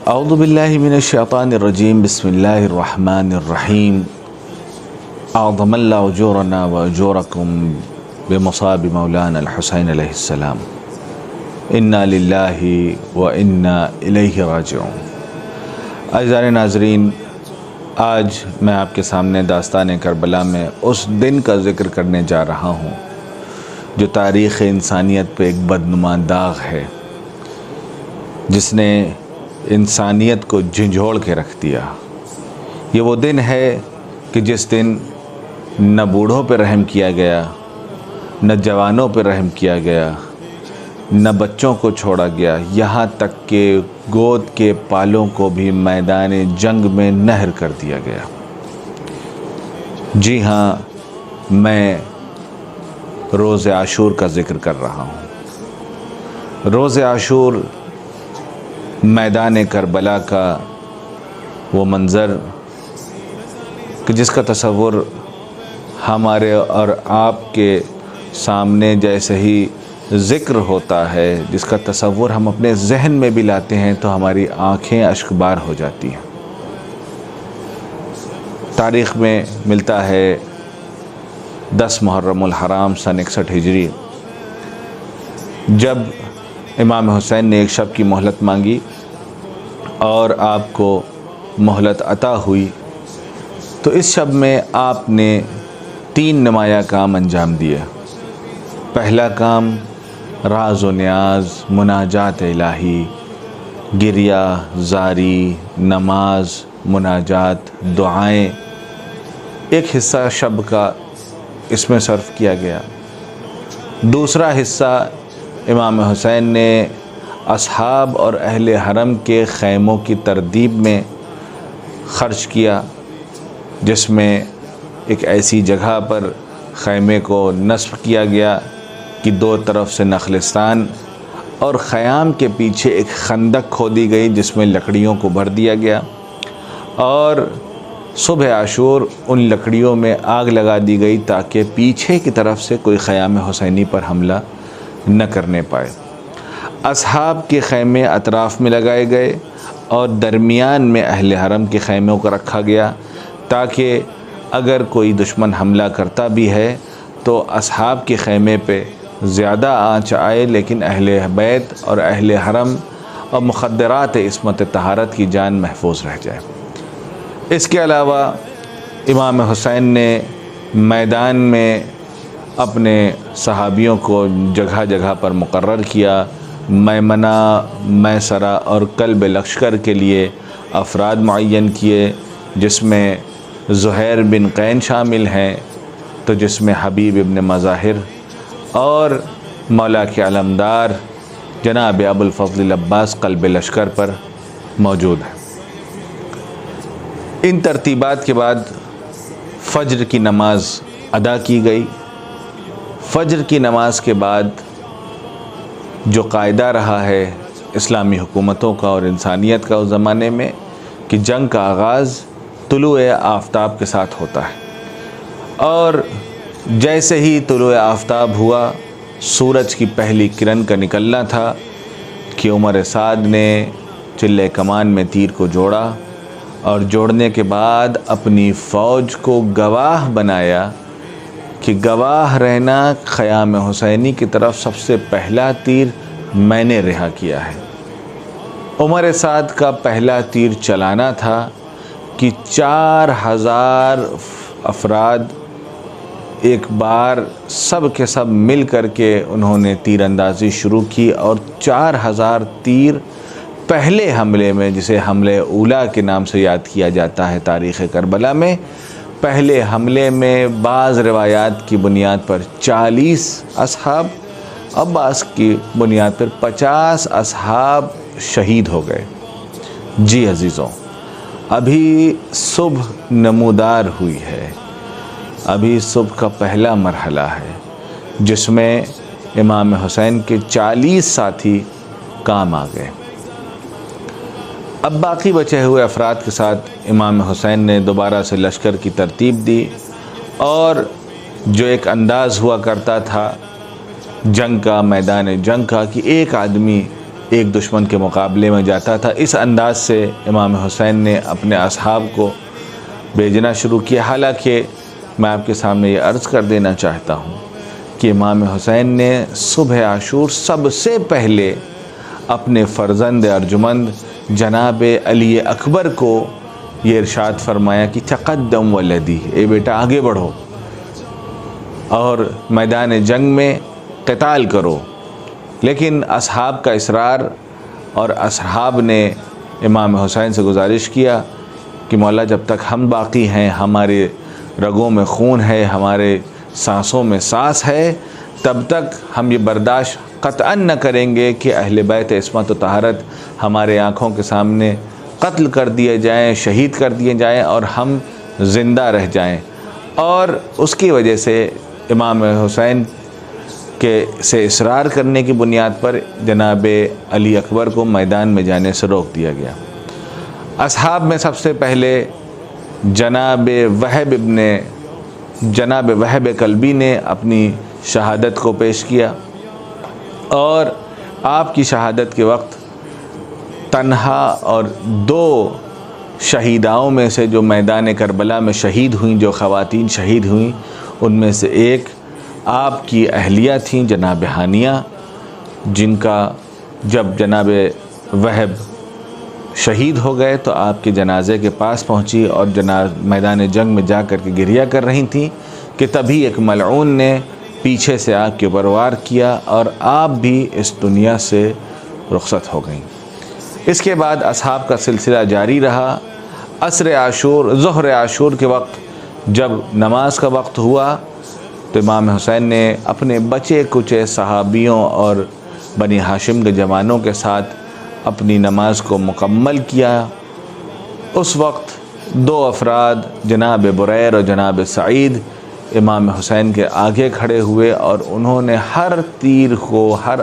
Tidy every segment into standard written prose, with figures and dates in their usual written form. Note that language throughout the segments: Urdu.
اعوذ باللہ من الشیطان الرجیم بسم اللہ الرحمن الرحیم اعظم اللہ اجورنا و اجورکم بمصاب مولانا الحسین علیہ السلام انا للہ و انا الیہ راجعون۔ اعزائے ناظرین، آج میں آپ کے سامنے داستان کربلا میں اس دن کا ذکر کرنے جا رہا ہوں جو تاریخ انسانیت پہ ایک بدنما داغ ہے، جس نے انسانیت کو جھنجھوڑ کے رکھ دیا۔ یہ وہ دن ہے کہ جس دن نہ بوڑھوں پہ رحم کیا گیا، نہ جوانوں پہ رحم کیا گیا، نہ بچوں کو چھوڑا گیا، یہاں تک کہ گود کے پالوں کو بھی میدان جنگ میں نہر کر دیا گیا۔ جی ہاں، میں روز عاشور کا ذکر کر رہا ہوں۔ روز عاشور میدان کربلا کا وہ منظر کہ جس کا تصور ہمارے اور آپ کے سامنے جیسے ہی ذکر ہوتا ہے، جس کا تصور ہم اپنے ذہن میں بھی لاتے ہیں تو ہماری آنکھیں اشکبار ہو جاتی ہیں۔ تاریخ میں ملتا ہے 10 محرم الحرام سن 61 ہجری، جب امام حسین نے ایک شب کی مہلت مانگی اور آپ کو مہلت عطا ہوئی، تو اس شب میں آپ نے 3 نمایاں کام انجام دیے۔ پہلا کام راز و نیاز، مناجات الہی، گریہ، زاری، نماز، مناجات، دعائیں، ایک حصہ شب کا اس میں صرف کیا گیا۔ دوسرا حصہ امام حسین نے اصحاب اور اہل حرم کے خیموں کی تردیب میں خرچ کیا، جس میں ایک ایسی جگہ پر خیمے کو نصب کیا گیا کہ 2 طرف سے نخلستان اور خیام کے پیچھے ایک خندق کھودی گئی جس میں لکڑیوں کو بھر دیا گیا، اور صبح عاشور ان لکڑیوں میں آگ لگا دی گئی تاکہ پیچھے کی طرف سے کوئی خیام حسینی پر حملہ نہ کرنے پائے۔ اصحاب کے خیمے اطراف میں لگائے گئے اور درمیان میں اہل حرم کے خیموں کو رکھا گیا تاکہ اگر کوئی دشمن حملہ کرتا بھی ہے تو اصحاب کے خیمے پہ زیادہ آنچ آئے، لیکن اہل بیت اور اہل حرم اور مخدرات عصمت طہارت کی جان محفوظ رہ جائے۔ اس کے علاوہ امام حسین نے میدان میں اپنے صحابیوں کو جگہ جگہ پر مقرر کیا۔ میمنہ، میسرہ اور قلب لشکر کے لیے افراد معین کیے، جس میں زہیر بن قین شامل ہیں، تو جس میں حبیب ابن مظاہر اور مولا کے علمدار جناب ابو الفضل عباس قلب لشکر پر موجود ہیں۔ ان ترتیبات کے بعد فجر کی نماز ادا کی گئی۔ فجر کی نماز کے بعد جو قاعدہ رہا ہے اسلامی حکومتوں کا اور انسانیت کا اس زمانے میں کہ جنگ کا آغاز طلوع آفتاب کے ساتھ ہوتا ہے، اور جیسے ہی طلوع آفتاب ہوا، سورج کی پہلی کرن کا نکلنا تھا کہ عمر سعد نے چلے کمان میں تیر کو جوڑا، اور جوڑنے کے بعد اپنی فوج کو گواہ بنایا کہ گواہ رہنا خیام حسینی کی طرف سب سے پہلا تیر میں نے رہا کیا ہے۔ عمر سعد کا پہلا تیر چلانا تھا کہ 4000 افراد ایک بار سب کے سب مل کر کے انہوں نے تیر اندازی شروع کی، اور 4000 تیر پہلے حملے میں، جسے حملے اولا کے نام سے یاد کیا جاتا ہے تاریخ کربلا میں، پہلے حملے میں بعض روایات کی بنیاد پر 40 اصحاب اور بعض کی بنیاد پر 50 اصحاب شہید ہو گئے۔ جی عزیزوں، ابھی صبح نمودار ہوئی ہے، ابھی صبح کا پہلا مرحلہ ہے جس میں امام حسین کے 40 ساتھی کام آ گئے۔ اب باقی بچے ہوئے افراد کے ساتھ امام حسین نے دوبارہ سے لشکر کی ترتیب دی، اور جو ایک انداز ہوا کرتا تھا جنگ کا، میدان جنگ کا، کہ ایک آدمی ایک دشمن کے مقابلے میں جاتا تھا، اس انداز سے امام حسین نے اپنے اصحاب کو بھیجنا شروع کیا۔ حالانکہ میں آپ کے سامنے یہ عرض کر دینا چاہتا ہوں کہ امام حسین نے صبح عاشور سب سے پہلے اپنے فرزند ارجمند جناب علی اکبر کو یہ ارشاد فرمایا کہ تقدم ولدی، اے بیٹا آگے بڑھو اور میدان جنگ میں قتال کرو۔ لیکن اصحاب کا اصرار، اور اصحاب نے امام حسین سے گزارش کیا کہ مولا جب تک ہم باقی ہیں، ہمارے رگوں میں خون ہے، ہمارے سانسوں میں سانس ہے، تب تک ہم یہ برداشت قطعاً نہ کریں گے کہ اہل بیت عصمت و طہارت ہمارے آنکھوں کے سامنے قتل کر دیے جائیں، شہید کر دیے جائیں اور ہم زندہ رہ جائیں۔ اور اس کی وجہ سے امام حسین کے سے اصرار کرنے کی بنیاد پر جناب علی اکبر کو میدان میں جانے سے روک دیا گیا۔ اصحاب میں سب سے پہلے جناب وہب کلبی نے اپنی شہادت کو پیش کیا، اور آپ کی شہادت کے وقت تنہا اور دو شہیداؤں میں سے جو میدان کربلا میں شہید ہوئیں، جو خواتین شہید ہوئیں، ان میں سے ایک آپ کی اہلیہ تھیں جناب ہانیہ، جن کا جب جناب وہب شہید ہو گئے تو آپ کے جنازے کے پاس پہنچی اور میدان جنگ میں جا کر کے گریہ کر رہی تھیں کہ تبھی ایک ملعون نے پیچھے سے آپ کے اوپر وار کیا اور آپ بھی اس دنیا سے رخصت ہو گئیں۔ اس کے بعد اصحاب کا سلسلہ جاری رہا۔ ظہر عاشور کے وقت جب نماز کا وقت ہوا تو امام حسین نے اپنے بچے کچے صحابیوں اور بنی ہاشم کے جوانوں کے ساتھ اپنی نماز کو مکمل کیا۔ اس وقت دو افراد جناب بریر اور جناب سعید امام حسین کے آگے کھڑے ہوئے اور انہوں نے ہر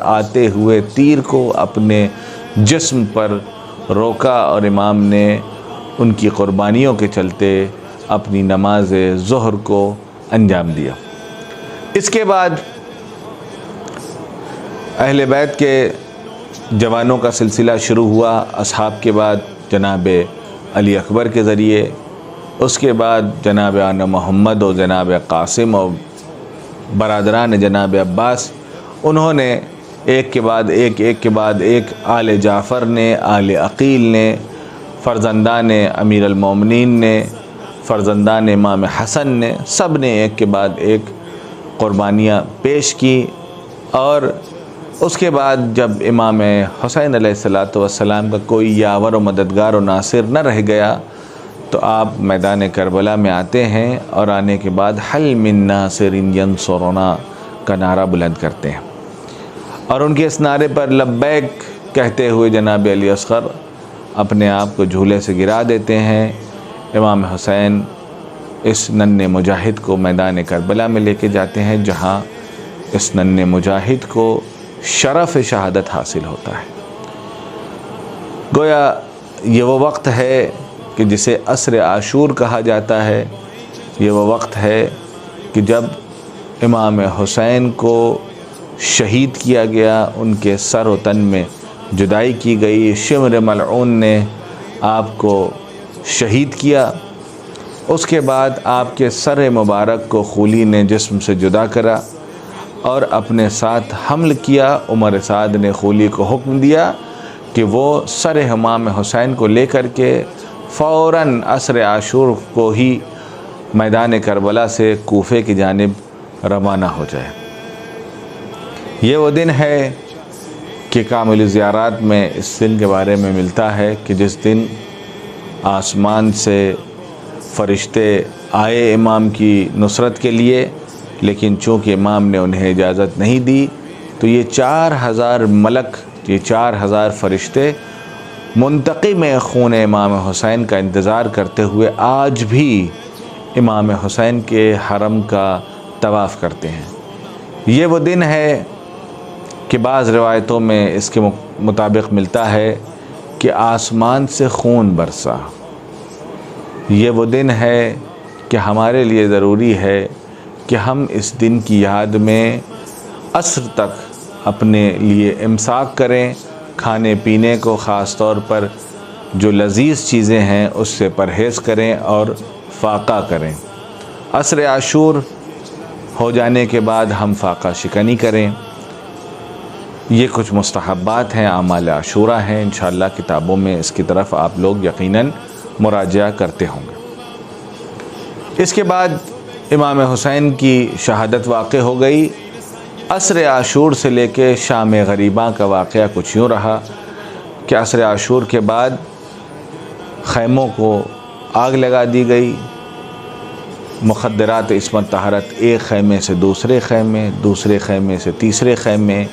آتے ہوئے تیر کو اپنے جسم پر روکا، اور امام نے ان کی قربانیوں کے چلتے اپنی نماز ظہر کو انجام دیا۔ اس کے بعد اہل بیت کے جوانوں کا سلسلہ شروع ہوا، اصحاب کے بعد جناب علی اکبر کے ذریعے، اس کے بعد جناب آل محمد اور جناب قاسم اور برادران جناب عباس، انہوں نے ایک کے بعد ایک آل جعفر نے، آل عقیل نے، فرزندان امیر المومنین نے، فرزندان امام حسن نے، سب نے ایک کے بعد ایک قربانیاں پیش کی۔ اور اس کے بعد جب امام حسین علیہ السلام کا کوئی یاور و مددگار و ناصر نہ رہ گیا تو آپ میدان کربلا میں آتے ہیں، اور آنے کے بعد حل من ناصر ینصرنا کا نعرہ بلند کرتے ہیں، اور ان کے اس نعرے پر لبیک کہتے ہوئے جناب علی اصغر اپنے آپ کو جھولے سے گرا دیتے ہیں۔ امام حسین اس ننھے مجاہد کو میدان کربلا میں لے کے جاتے ہیں، جہاں اس ننھے مجاہد کو شرف شہادت حاصل ہوتا ہے۔ گویا یہ وہ وقت ہے کہ جسے عصر عاشور کہا جاتا ہے، یہ وہ وقت ہے کہ جب امام حسین کو شہید کیا گیا، ان کے سر و تن میں جدائی کی گئی، شمر ملعون نے آپ کو شہید کیا۔ اس کے بعد آپ کے سر مبارک کو خولی نے جسم سے جدا کرا اور اپنے ساتھ حمل کیا۔ عمر سعد نے خولی کو حکم دیا کہ وہ سر امام حسین کو لے کر کے فوراً عصر عاشور کو ہی میدان کربلا سے کوفے کی جانب روانہ ہو جائے۔ یہ وہ دن ہے کہ کامل زیارات میں اس دن کے بارے میں ملتا ہے کہ جس دن آسمان سے فرشتے آئے امام کی نصرت کے لیے، لیکن چونکہ امام نے انہیں اجازت نہیں دی تو یہ 4000 ملک، یہ 4000 فرشتے منتقم خون امام حسین کا انتظار کرتے ہوئے آج بھی امام حسین کے حرم کا طواف کرتے ہیں۔ یہ وہ دن ہے کہ بعض روایتوں میں اس کے مطابق ملتا ہے کہ آسمان سے خون برسا۔ یہ وہ دن ہے کہ ہمارے لیے ضروری ہے کہ ہم اس دن کی یاد میں عصر تک اپنے لیے امساک کریں، کھانے پینے کو خاص طور پر جو لذیذ چیزیں ہیں اس سے پرہیز کریں اور فاقہ کریں۔ عصر عاشور ہو جانے کے بعد ہم فاقہ شکنی کریں۔ یہ کچھ مستحبات ہیں، اعمال عاشورہ ہیں، انشاءاللہ کتابوں میں اس کی طرف آپ لوگ یقیناً مراجعہ کرتے ہوں گے۔ اس کے بعد امام حسین کی شہادت واقع ہو گئی۔ عصر عاشور سے لے کے شام غریباں کا واقعہ کچھ یوں رہا کہ عصر عاشور کے بعد خیموں کو آگ لگا دی گئی، مخدرات عصمت طہارت ایک خیمے سے دوسرے خیمے، دوسرے خیمے سے تیسرے خیمے،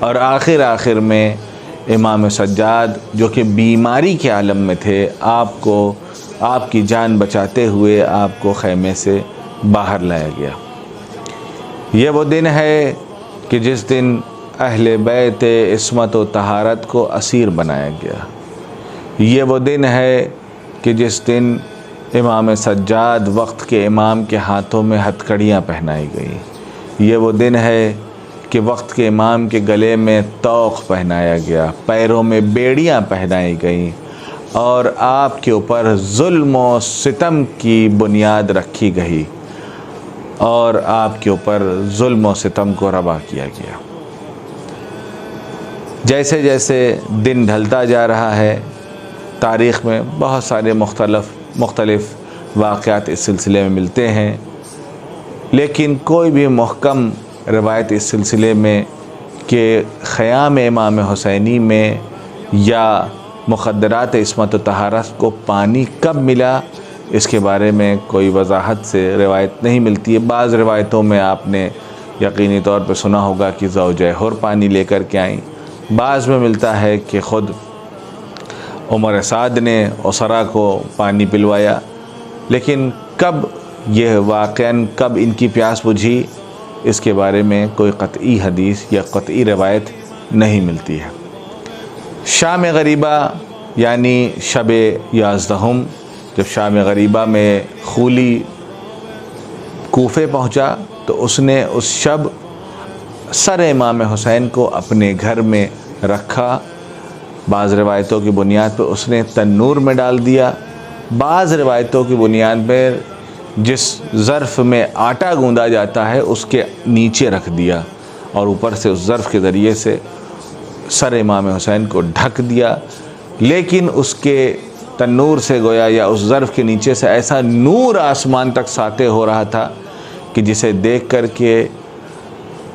اور آخر میں امام سجاد جو کہ بیماری کے عالم میں تھے، آپ کی جان بچاتے ہوئے آپ کو خیمے سے باہر لایا گیا۔ یہ وہ دن ہے کہ جس دن اہل بیت عصمت و طہارت کو اسیر بنایا گیا۔ یہ وہ دن ہے کہ جس دن امام سجاد وقت کے امام کے ہاتھوں میں ہتھکڑیاں پہنائی گئی۔ یہ وہ دن ہے کہ وقت کے امام کے گلے میں طوق پہنایا گیا، پیروں میں بیڑیاں پہنائی گئیں، اور آپ کے اوپر ظلم و ستم کی بنیاد رکھی گئی، اور آپ کے اوپر ظلم و ستم کو روا کیا گیا۔ جیسے جیسے دن ڈھلتا جا رہا ہے، تاریخ میں بہت سارے مختلف واقعات اس سلسلے میں ملتے ہیں، لیکن کوئی بھی محکم روایت اس سلسلے میں کہ خیام امام حسینی میں یا مخدرات عصمت و طہارت کو پانی کب ملا، اس کے بارے میں کوئی وضاحت سے روایت نہیں ملتی ہے۔ بعض روایتوں میں آپ نے یقینی طور پہ سنا ہوگا کہ زوجہ حر پانی لے کر کے آئیں، بعض میں ملتا ہے کہ خود عمر سعد نے اسرا کو پانی پلوایا، لیکن کب یہ واقعاً کب ان کی پیاس بجھی، اس کے بارے میں کوئی قطعی حدیث یا قطعی روایت نہیں ملتی ہے۔ شام غریبہ یعنی شب 11، جب شام غریبہ میں خولی کوفے پہنچا تو اس نے اس شب سر امام حسین کو اپنے گھر میں رکھا۔ بعض روایتوں کی بنیاد پر اس نے تنور میں ڈال دیا، بعض روایتوں کی بنیاد پر جس ظرف میں آٹا گوندا جاتا ہے اس کے نیچے رکھ دیا، اور اوپر سے اس ظرف کے ذریعے سے سر امام حسین کو ڈھک دیا۔ لیکن اس کے تنور سے گویا یا اس ظرف کے نیچے سے ایسا نور آسمان تک ساطع ہو رہا تھا کہ جسے دیکھ کر کے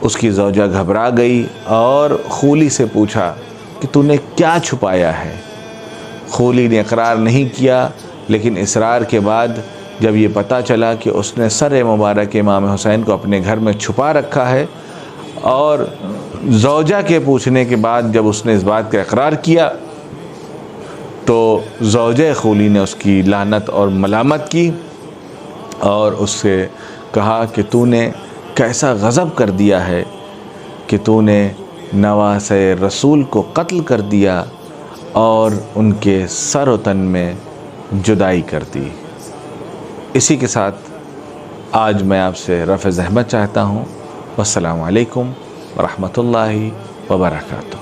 اس کی زوجہ گھبرا گئی اور خولی سے پوچھا کہ تو نے کیا چھپایا ہے؟ خولی نے اقرار نہیں کیا، لیکن اصرار کے بعد جب یہ پتہ چلا کہ اس نے سر مبارک امام حسین کو اپنے گھر میں چھپا رکھا ہے، اور زوجہ کے پوچھنے کے بعد جب اس نے اس بات کا اقرار کیا تو زوجہ خولی نے اس کی لعنت اور ملامت کی اور اس سے کہا کہ تو نے کیسا غضب کر دیا ہے کہ تو نے نواسۂ رسول کو قتل کر دیا اور ان کے سر و تن میں جدائی کر دی۔ اسی کے ساتھ آج میں آپ سے رفع زحمت چاہتا ہوں۔ والسلام علیکم ورحمۃ اللہ وبرکاتہ۔